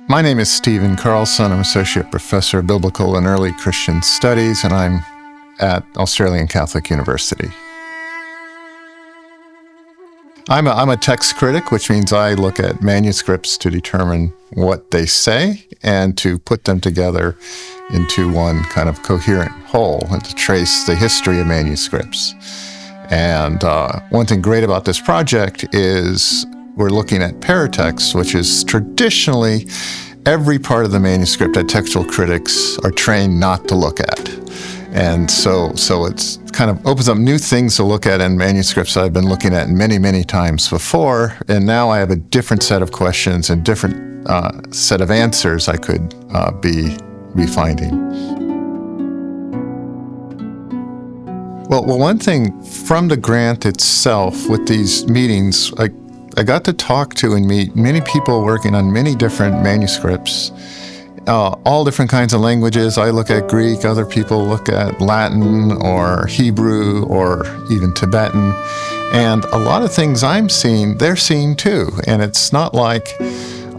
My name is Stephen Carlson. I'm Associate Professor of Biblical and Early Christian Studies, and I'm at Australian Catholic University. I'm a text critic, which means I look at manuscripts to determine what they say and to put them together into one kind of coherent whole and to trace the history of manuscripts. And one thing great about this project is we're looking at paratext, which is traditionally every part of the manuscript that textual critics are trained not to look at. And so it's kind of opens up new things to look at in manuscripts that I've been looking at many, many times before. And now I have a different set of questions and different set of answers I could be finding. Well, one thing from the grant itself with these meetings, I got to talk to and meet many people working on many different manuscripts, all different kinds of languages. I look at Greek, other people look at Latin or Hebrew or even Tibetan. And a lot of things I'm seeing, they're seeing too. And it's not like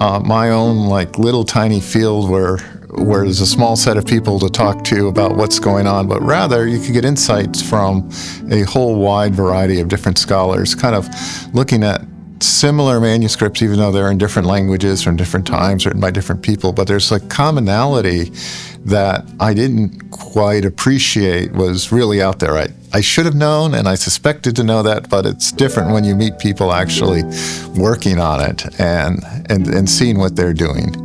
my own little tiny field where there's a small set of people to talk to about what's going on, but rather you could get insights from a whole wide variety of different scholars kind of looking at similar manuscripts, even though they're in different languages from different times, written by different people. But there's commonality that I didn't quite appreciate was really out there. I should have known, and I suspected to know that, but it's different when you meet people actually working on it and seeing what they're doing.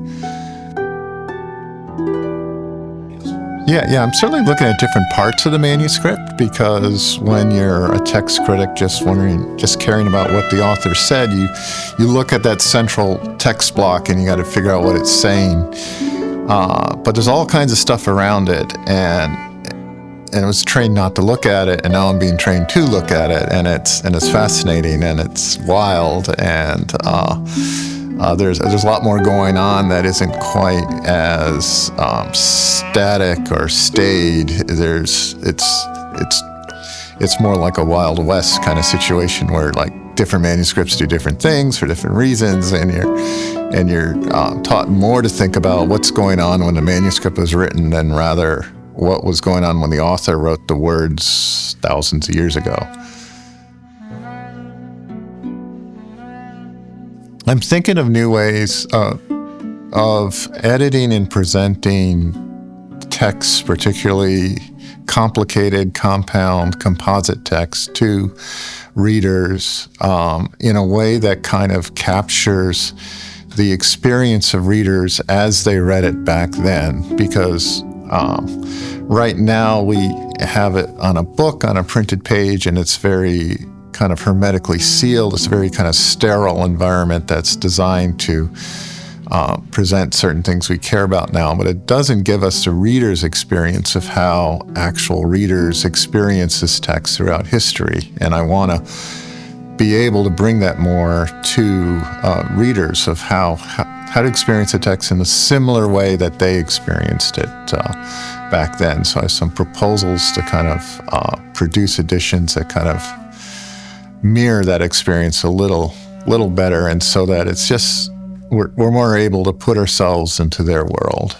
Yeah, I'm certainly looking at different parts of the manuscript, because when you're a text critic just caring about what the author said, you look at that central text block and you got to figure out what it's saying. But there's all kinds of stuff around it, and I was trained not to look at it, and now I'm being trained to look at it, and it's fascinating and it's wild, and there's a lot more going on that isn't quite as static or staid. It's more like a Wild West kind of situation where different manuscripts do different things for different reasons, and you're taught more to think about what's going on when the manuscript was written than rather what was going on when the author wrote the words thousands of years ago. I'm thinking of new ways of editing and presenting texts, particularly complicated, compound, composite text, to readers in a way that kind of captures the experience of readers as they read it back then. Because right now we have it on a book, on a printed page, and it's very kind of hermetically sealed. It's a very kind of sterile environment that's designed to present certain things we care about now, but it doesn't give us the reader's experience of how actual readers experience this text throughout history. And I want to be able to bring that more to readers of how to experience a text in a similar way that they experienced it back then. So I have some proposals to kind of produce editions that kind of mirror that experience a little better, and so that it's just we're more able to put ourselves into their world.